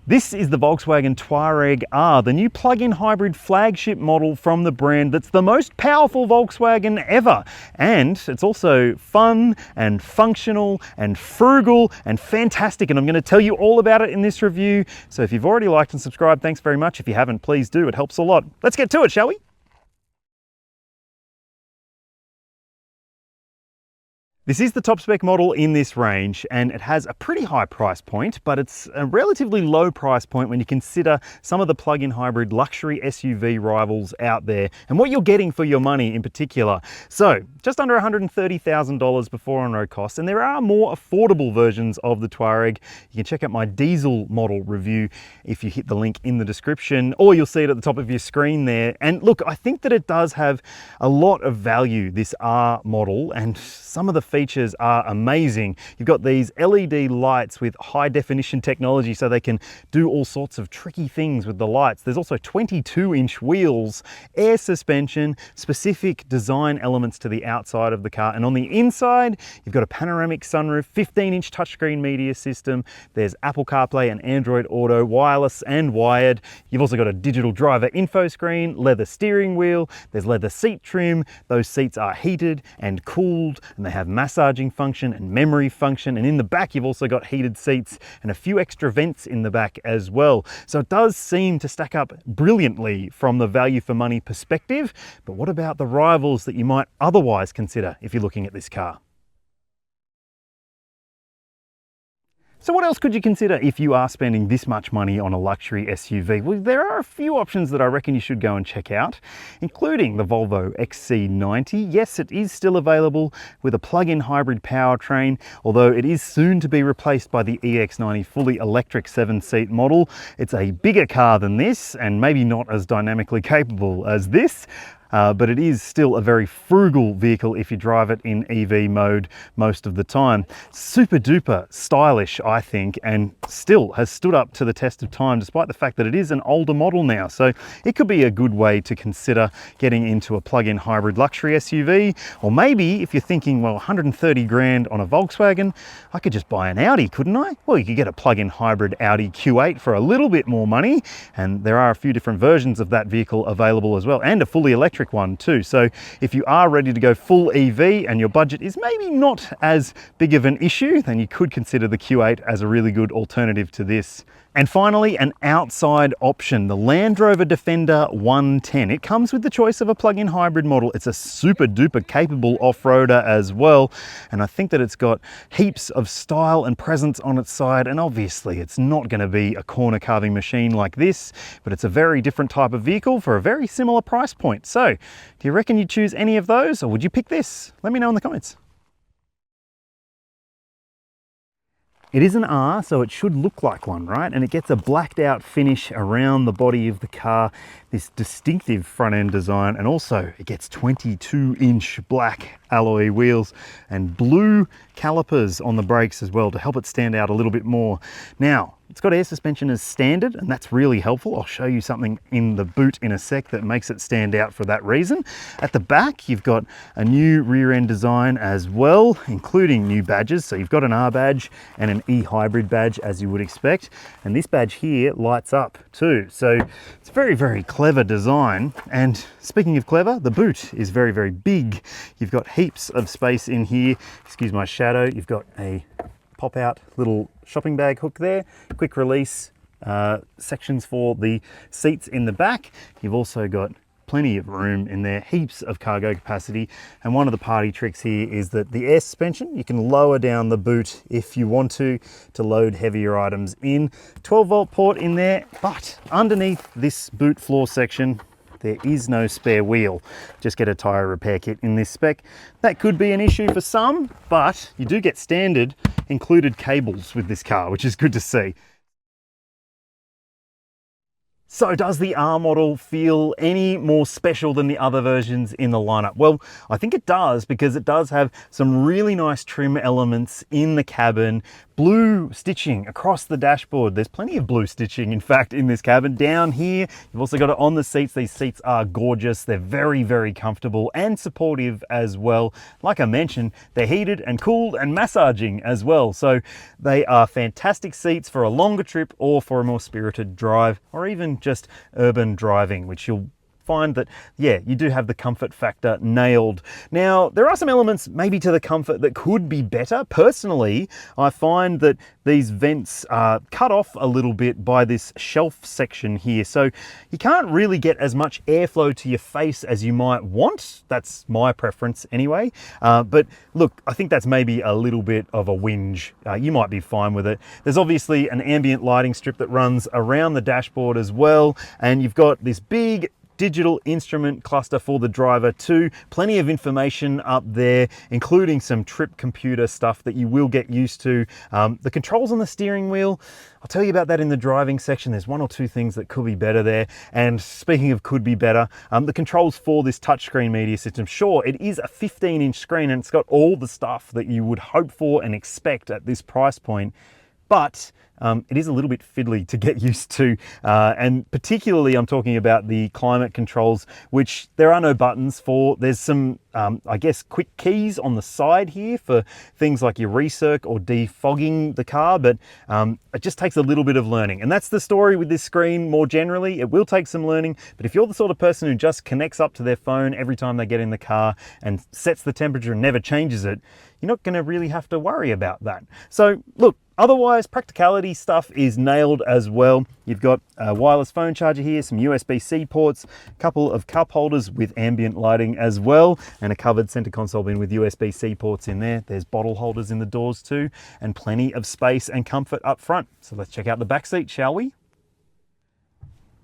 This is the Volkswagen Touareg R, the new plug-in hybrid flagship model from the brand that's the most powerful Volkswagen ever. And it's also fun and functional and frugal and fantastic, and I'm going to tell you all about it in this review. So if you've already liked and subscribed, thanks very much. If you haven't, please do. It helps a lot. Let's get to it, shall we? This is the top spec model in this range, and it has a pretty high price point, but it's a relatively low price point when you consider some of the plug-in hybrid luxury SUV rivals out there and what you're getting for your money in particular. So just under $130,000 before on-road costs, and there are more affordable versions of the Touareg. You can check out my diesel model review if you hit the link in the description, or you'll see it at the top of your screen there. And look, I think that it does have a lot of value, this R model, and some of the features are amazing. You've got these LED lights with high definition technology so they can do all sorts of tricky things with the lights. There's also 22-inch wheels, air suspension, specific design elements to the outside of the car. And on the inside, you've got a panoramic sunroof, 15-inch touchscreen media system. There's Apple CarPlay and Android Auto, wireless and wired. You've also got a digital driver info screen, leather steering wheel, there's leather seat trim. Those seats are heated and cooled, and they have massaging function and memory function. And in the back, you've also got heated seats and a few extra vents in the back as well. So it does seem to stack up brilliantly from the value for money perspective. But what about the rivals that you might otherwise consider if you're looking at this car? So what else could you consider if you are spending this much money on a luxury SUV? Well, there are a few options that I reckon you should go and check out, including the Volvo XC90. Yes, it is still available with a plug-in hybrid powertrain, although it is soon to be replaced by the EX90 fully electric 7-seat model. It's a bigger car than this and maybe not as dynamically capable as this. But it is still a very frugal vehicle if you drive it in EV mode most of the time. Super duper stylish, I think, and still has stood up to the test of time despite the fact that it is an older model now. So it could be a good way to consider getting into a plug-in hybrid luxury SUV. Or maybe if you're thinking, well, 130 grand on a Volkswagen, I could just buy an Audi, couldn't I? Well, you could get a plug-in hybrid Audi Q8 for a little bit more money, and there are a few different versions of that vehicle available as well, and a fully electric one too. So if you are ready to go full EV and your budget is maybe not as big of an issue, then you could consider the Q8 as a really good alternative to this. And finally, an outside option, the Land Rover Defender 110. It comes with the choice of a plug-in hybrid model. It's a super duper capable off-roader as well. And I think that it's got heaps of style and presence on its side. And obviously it's not going to be a corner carving machine like this, but it's a very different type of vehicle for a very similar price point. So do you reckon you'd choose any of those, or would you pick this? Let me know in the comments. It is an R, so it should look like one, right? And it gets a blacked out finish around the body of the car, this distinctive front end design, and also it gets 22-inch black alloy wheels and blue calipers on the brakes as well to help it stand out a little bit more. Now, it's got air suspension as standard, and that's really helpful. I'll show you something in the boot in a sec that makes it stand out for that reason. At the back, you've got a new rear end design as well, including new badges. So you've got an R badge and an E hybrid badge, as you would expect. And this badge here lights up too. So it's very, very clever design. And speaking of clever, the boot is very, very big. You've got heaps of space in here. Excuse my shadow. You've got a pop-out little shopping bag hook there, quick release sections for the seats in the back. You've also got plenty of room in there, heaps of cargo capacity. And one of the party tricks here is that the air suspension, you can lower down the boot if you want to load heavier items in. 12-volt port in there, but underneath this boot floor section, there is no spare wheel. Just get a tyre repair kit in this spec. That could be an issue for some, but you do get standard included cables with this car, which is good to see. So does the R model feel any more special than the other versions in the lineup? Well, I think it does, because it does have some really nice trim elements in the cabin, blue stitching across the dashboard. There's plenty of blue stitching, in fact, in this cabin. Down here, you've also got it on the seats. These seats are gorgeous. They're very, very comfortable and supportive as well. Like I mentioned, they're heated and cooled and massaging as well. So they are fantastic seats for a longer trip or for a more spirited drive, or even just urban driving, which you'll find that, yeah, you do have the comfort factor nailed. Now, there are some elements maybe to the comfort that could be better. Personally, I find that these vents are cut off a little bit by this shelf section here. So you can't really get as much airflow to your face as you might want. That's my preference anyway. But look, I think that's maybe a little bit of a whinge. You might be fine with it. There's obviously an ambient lighting strip that runs around the dashboard as well. And you've got this big digital instrument cluster for the driver too. Plenty of information up there, including some trip computer stuff that you will get used to. The controls on the steering wheel, I'll tell you about that in the driving section. There's one or two things that could be better there. And speaking of could be better, the controls for this touchscreen media system, sure, it is a 15-inch screen and it's got all the stuff that you would hope for and expect at this price point, but it is a little bit fiddly to get used to, and particularly I'm talking about the climate controls, which there are no buttons for. There's some, I guess, quick keys on the side here for things like your recirc or defogging the car, but it just takes a little bit of learning. And that's the story with this screen more generally. It will take some learning, but if you're the sort of person who just connects up to their phone every time they get in the car and sets the temperature and never changes it, you're not going to really have to worry about that. So look, otherwise, practicality stuff is nailed as well. You've got a wireless phone charger here, some USB-C ports, a couple of cup holders with ambient lighting as well, and a covered center console bin with USB-C ports in there. There's bottle holders in the doors too, and plenty of space and comfort up front. So let's check out the back seat, shall we?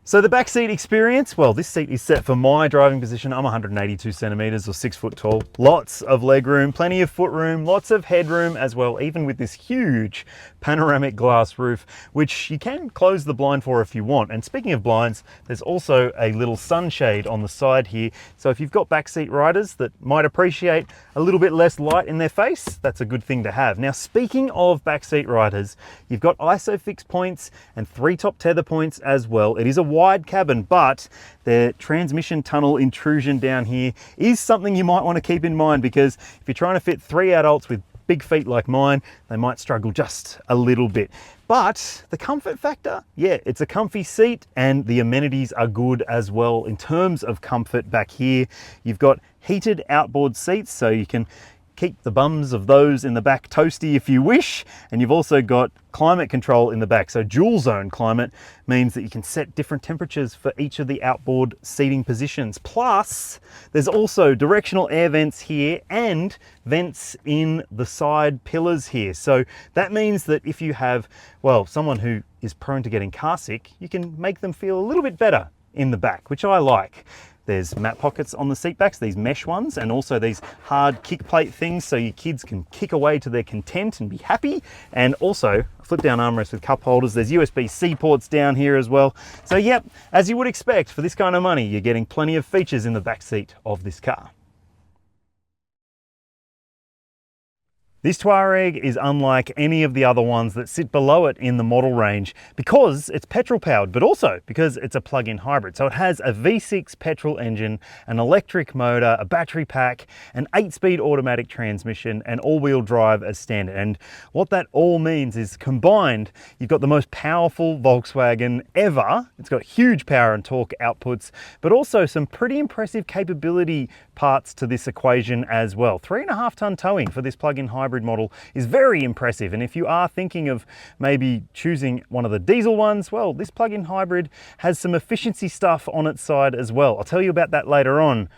So the back seat experience, well, this seat is set for my driving position. I'm 182 centimeters or 6 foot tall. Lots of leg room, plenty of foot room, lots of headroom as well, even with this huge panoramic glass roof, which you can close the blind for if you want. And speaking of blinds, there's also a little sunshade on the side here. So if you've got backseat riders that might appreciate a little bit less light in their face, that's a good thing to have. Now, speaking of backseat riders, you've got ISOFIX points and 3 top tether points as well. It is a wide cabin, but the transmission tunnel intrusion down here is something you might want to keep in mind, because if you're trying to fit 3 adults with big feet like mine, they might struggle just a little bit. But the comfort factor, yeah, it's a comfy seat and the amenities are good as well. In terms of comfort back here, you've got heated outboard seats, so you can keep the bums of those in the back toasty if you wish. And you've also got climate control in the back. So dual zone climate means that you can set different temperatures for each of the outboard seating positions. Plus, there's also directional air vents here and vents in the side pillars here. So that means that if you have, well, someone who is prone to getting car sick, you can make them feel a little bit better in the back, which I like. There's mat pockets on the seat backs, these mesh ones, and also these hard kick plate things so your kids can kick away to their content and be happy. And also a flip down armrest with cup holders. There's USB-C ports down here as well. So yep, as you would expect for this kind of money, you're getting plenty of features in the back seat of this car. This Touareg is unlike any of the other ones that sit below it in the model range because it's petrol powered, but also because it's a plug-in hybrid. So it has a V6 petrol engine, an electric motor, a battery pack, an 8-speed automatic transmission, and all-wheel drive as standard. And what that all means is combined, you've got the most powerful Volkswagen ever. It's got huge power and torque outputs, but also some pretty impressive capability parts to this equation as well. 3.5 ton towing for this plug-in hybrid model is very impressive, and if you are thinking of maybe choosing one of the diesel ones, well, this plug-in hybrid has some efficiency stuff on its side as well. I'll tell you about that later on.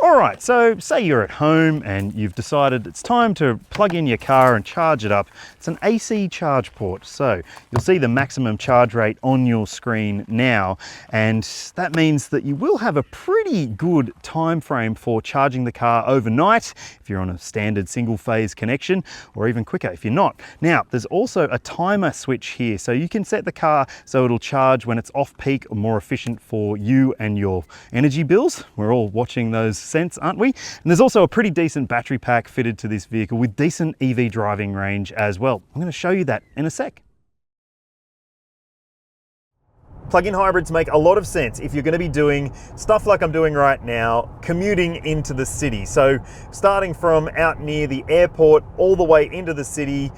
Alright, so say you're at home and you've decided it's time to plug in your car and charge it up. It's an AC charge port, so you'll see the maximum charge rate on your screen now, and that means that you will have a pretty good time frame for charging the car overnight if you're on a standard single phase connection, or even quicker if you're not. Now, there's also a timer switch here, so you can set the car so it'll charge when it's off peak or more efficient for you and your energy bills. We're all watching those sense, aren't we? And there's also a pretty decent battery pack fitted to this vehicle with decent EV driving range as well. I'm going to show you that in a sec. Plug-in hybrids make a lot of sense if you're going to be doing stuff like I'm doing right now, commuting into the city. So starting from out near the airport all the way into the city,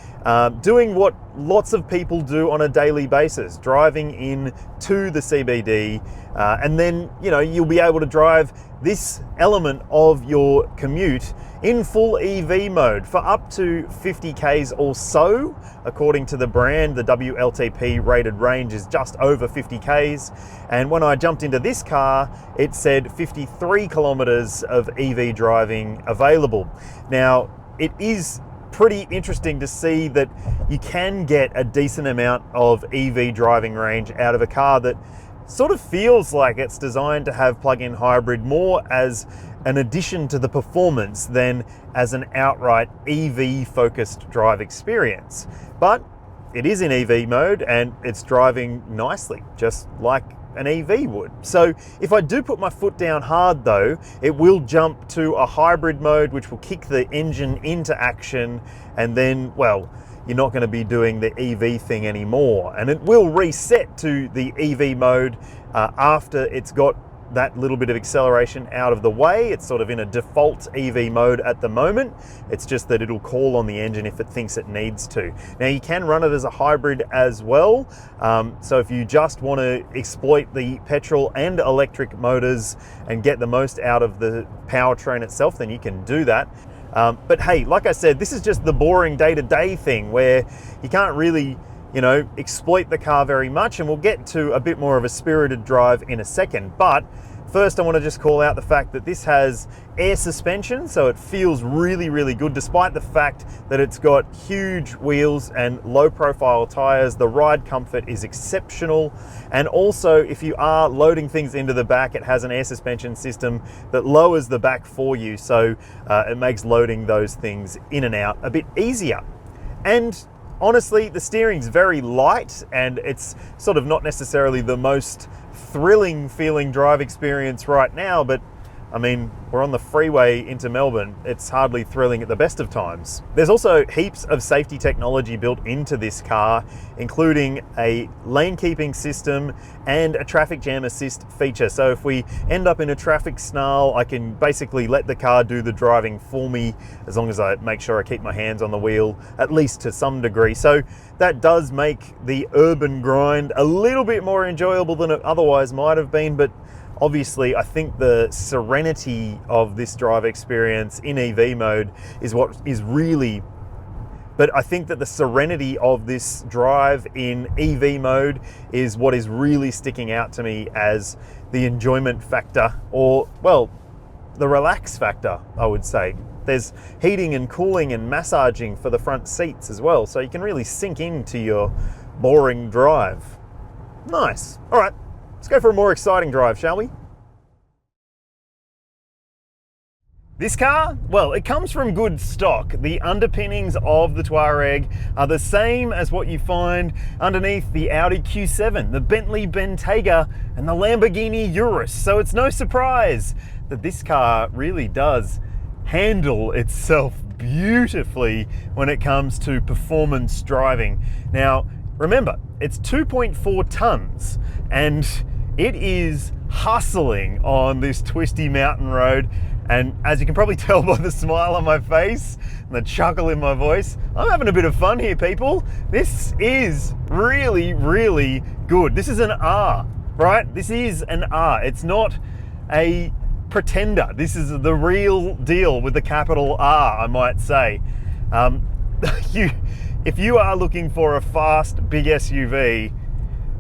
doing what lots of people do on a daily basis, driving in to the CBD, and then you'll be able to drive this element of your commute in full EV mode for up to 50 Ks or so. According to the brand, the WLTP rated range is just over 50 Ks. And when I jumped into this car, it said 53 kilometers of EV driving available. Now, it is pretty interesting to see that you can get a decent amount of EV driving range out of a car that sort of feels like it's designed to have plug-in hybrid more as an addition to the performance than as an outright EV focused drive experience. But it is in EV mode and it's driving nicely, just like an EV would. So if I do put my foot down hard though, it will jump to a hybrid mode, which will kick the engine into action, and then, well, you're not going to be doing the EV thing anymore. And it will reset to the EV mode after it's got that little bit of acceleration out of the way. It's sort of in a default EV mode at the moment. It's just that it'll call on the engine if it thinks it needs to. Now you can run it as a hybrid as well. So if you just want to exploit the petrol and electric motors and get the most out of the powertrain itself, then you can do that. But hey, like I said, this is just the boring day-to-day thing where you can't really, exploit the car very much, and we'll get to a bit more of a spirited drive in a second. But first I want to just call out the fact that this has air suspension, so it feels really, really good despite the fact that it's got huge wheels and low profile tires. The ride comfort is exceptional, and also if you are loading things into the back, it has an air suspension system that lowers the back for you, so it makes loading those things in and out a bit easier. And honestly, the steering's very light, and it's sort of not necessarily the most thrilling feeling drive experience right now, but I mean, we're on the freeway into Melbourne. It's hardly thrilling at the best of times. There's also heaps of safety technology built into this car, including a lane keeping system and a traffic jam assist feature. So if we end up in a traffic snarl, I can basically let the car do the driving for me, as long as I make sure I keep my hands on the wheel, at least to some degree. So that does make the urban grind a little bit more enjoyable than it otherwise might have been, but obviously, I think the serenity of this drive experience in EV mode is what is really, but I think that the serenity of this drive in EV mode is what is really sticking out to me as the enjoyment factor, or, well, the relax factor, I would say. There's heating and cooling and massaging for the front seats as well, so you can really sink into your boring drive. Nice. All right. Let's go for a more exciting drive, shall we? This car, well, it comes from good stock. The underpinnings of the Touareg are the same as what you find underneath the Audi Q7, the Bentley Bentayga, and the Lamborghini Urus. So it's no surprise that this car really does handle itself beautifully when it comes to performance driving. Now, remember, it's 2.4 tons, and it is hustling on this twisty mountain road. And as you can probably tell by the smile on my face and the chuckle in my voice, I'm having a bit of fun here, people. This is really, really good. This is an R, right? This is an R. It's not a pretender. This is the real deal with the capital R, I might say. If you are looking for a fast, big SUV,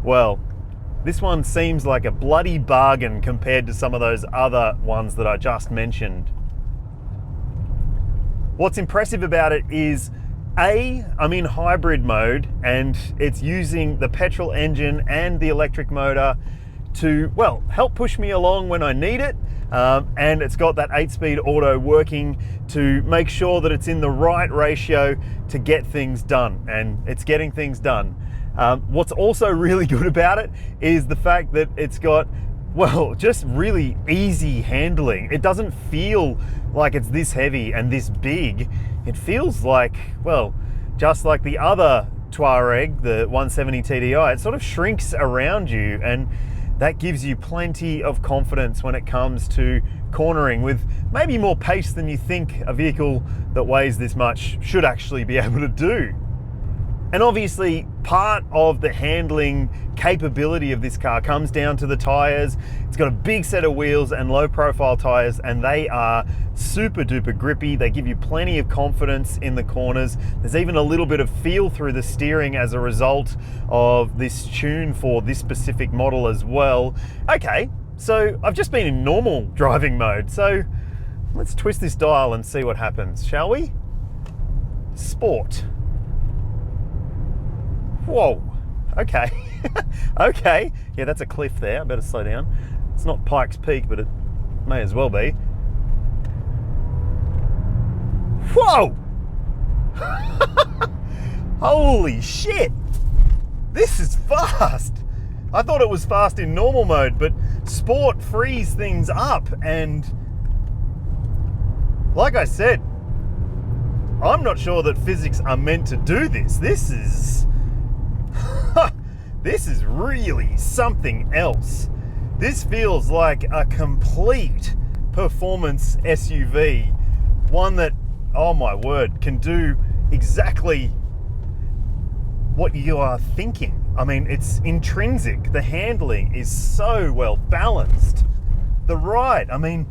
well, this one seems like a bloody bargain compared to some of those other ones that I just mentioned. What's impressive about it is, I'm in hybrid mode, and it's using the petrol engine and the electric motor to, well, help push me along when I need it. And it's got that 8-speed auto working to make sure that it's in the right ratio to get things done, and it's getting things done. What's also really good about it is the fact that it's got Well, just really easy handling. It doesn't feel like it's this heavy and this big. It feels like, well, just like the other Touareg, the 170 TDI, it sort of shrinks around you, and that gives you plenty of confidence when it comes to cornering with maybe more pace than you think a vehicle that weighs this much should actually be able to do. And obviously, part of the handling capability of this car comes down to the tires. It's got a big set of wheels and low profile tires, and they are super duper grippy. They give you plenty of confidence in the corners. There's even a little bit of feel through the steering as a result of this tune for this specific model as well. Okay, so I've just been in normal driving mode, so let's twist this dial and see what happens, shall we? Sport. Whoa, okay. Okay, yeah, that's a cliff there. I better slow down. It's not Pikes Peak, but it may as well be. Whoa! Holy shit! This is fast! I thought it was fast in normal mode, but sport frees things up, and like I said, I'm not sure that physics are meant to do this. This is really something else. This feels like a complete performance SUV. One that, oh my word, can do exactly what you are thinking. I mean, it's intrinsic. The handling is so well balanced. The ride, I mean,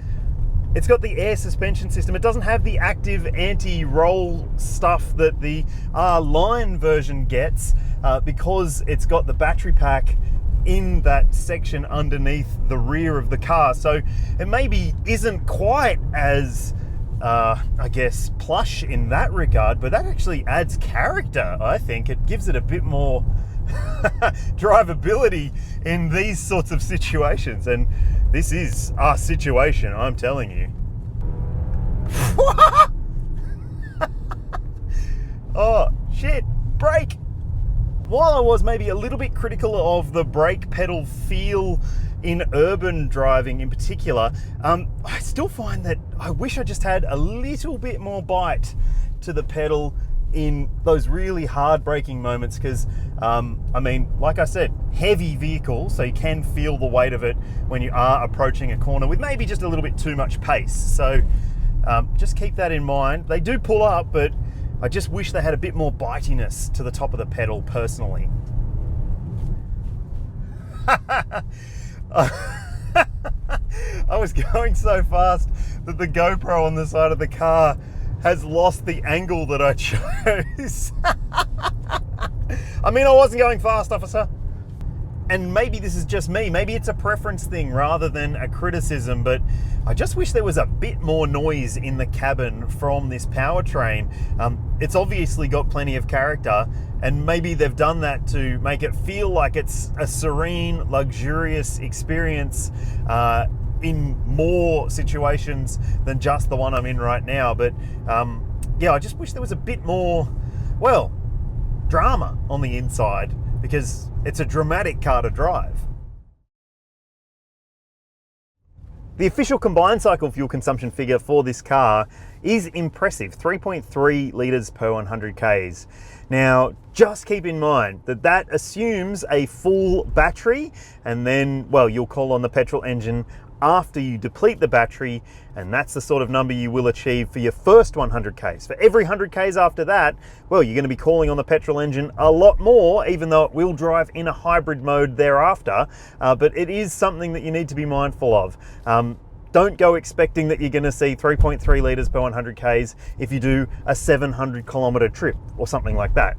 it's got the air suspension system. It doesn't have the active anti-roll stuff that the R-Line version gets because it's got the battery pack in that section underneath the rear of the car. So it maybe isn't quite as, I guess, plush in that regard, but that actually adds character, I think. It gives it a bit more drivability in these sorts of situations, and this is our situation, I'm telling you. Oh, shit, brake! While I was maybe a little bit critical of the brake pedal feel in urban driving in particular, I still find that I wish I just had a little bit more bite to the pedal in those really hard braking moments, because I mean, like I said, heavy vehicle, so you can feel the weight of it when you are approaching a corner with maybe just a little bit too much pace. So just keep that in mind. They do pull up, but I just wish they had a bit more bitiness to the top of the pedal personally. I was going so fast that the GoPro on the side of the car has lost the angle that I chose. I mean, I wasn't going fast, officer. And maybe this is just me, maybe it's a preference thing rather than a criticism, but I just wish there was a bit more noise in the cabin from this powertrain. It's obviously got plenty of character, and maybe they've done that to make it feel like it's a serene, luxurious experience in more situations than just the one I'm in right now. But yeah, I just wish there was a bit more, well, drama on the inside, because it's a dramatic car to drive. The official combined cycle fuel consumption figure for this car is impressive, 3.3 litres per 100 Ks. Now, just keep in mind that that assumes a full battery, and then, well, you'll call on the petrol engine after you deplete the battery, and that's the sort of number you will achieve for your first 100 Ks. For every 100 Ks after that, well, you're going to be calling on the petrol engine a lot more, even though it will drive in a hybrid mode thereafter, but it is something that you need to be mindful of. Don't go expecting that you're going to see 3.3 litres per 100 Ks if you do a 700 kilometre trip or something like that.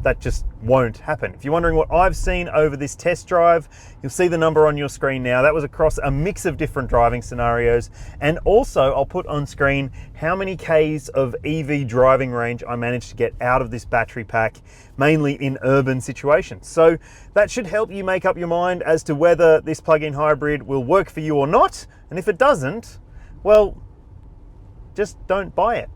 That just won't happen. If you're wondering what I've seen over this test drive, you'll see the number on your screen now. That was across a mix of different driving scenarios, and also I'll put on screen how many Ks of EV driving range I managed to get out of this battery pack, mainly in urban situations. So that should help you make up your mind as to whether this plug-in hybrid will work for you or not, and if it doesn't, well, just don't buy it.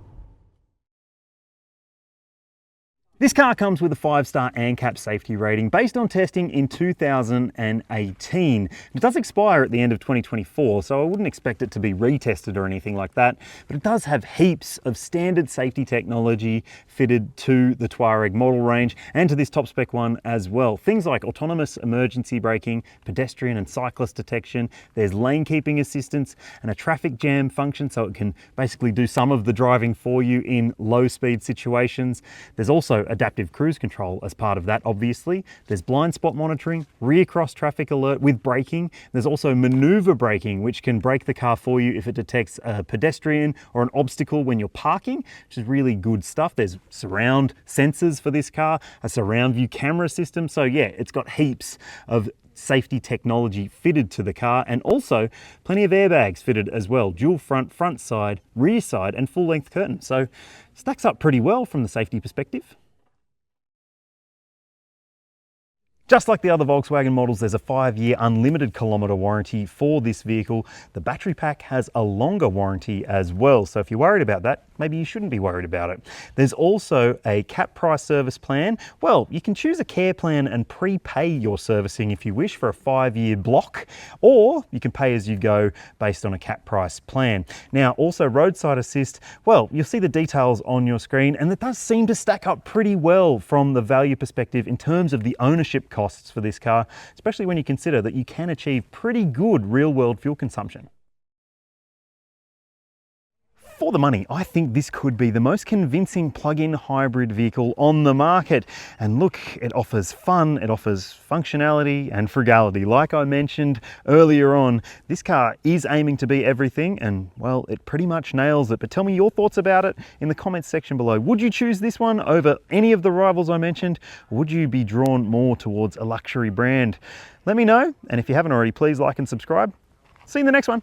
This car comes with a 5-star ANCAP safety rating based on testing in 2018. It does expire at the end of 2024, so I wouldn't expect it to be retested or anything like that, but it does have heaps of standard safety technology fitted to the Touareg model range and to this top spec one as well. Things like autonomous emergency braking, pedestrian and cyclist detection, there's lane keeping assistance and a traffic jam function, so it can basically do some of the driving for you in low speed situations. There's also adaptive cruise control as part of that, obviously. There's blind spot monitoring, rear cross traffic alert with braking. There's also maneuver braking, which can brake the car for you if it detects a pedestrian or an obstacle when you're parking, which is really good stuff. There's surround sensors for this car, a surround view camera system. So yeah, it's got heaps of safety technology fitted to the car, and also plenty of airbags fitted as well. Dual front side, rear side, and full length curtain. So stacks up pretty well from the safety perspective. Just like the other Volkswagen models, there's a 5-year unlimited kilometre warranty for this vehicle. The battery pack has a longer warranty as well, so if you're worried about that, maybe you shouldn't be worried about it. There's also a cap price service plan. Well, you can choose a care plan and prepay your servicing if you wish for a 5-year block, or you can pay as you go based on a cap price plan. Now, also roadside assist, well, you'll see the details on your screen, and it does seem to stack up pretty well from the value perspective in terms of the ownership costs for this car, especially when you consider that you can achieve pretty good real-world fuel consumption. For the money, I think this could be the most convincing plug-in hybrid vehicle on the market. And look, it offers fun, it offers functionality and frugality. Like I mentioned earlier on, this car is aiming to be everything, and well, it pretty much nails it. But tell me your thoughts about it in the comments section below. Would you choose this one over any of the rivals I mentioned? Or would you be drawn more towards a luxury brand? Let me know, and if you haven't already, please like and subscribe. See you in the next one.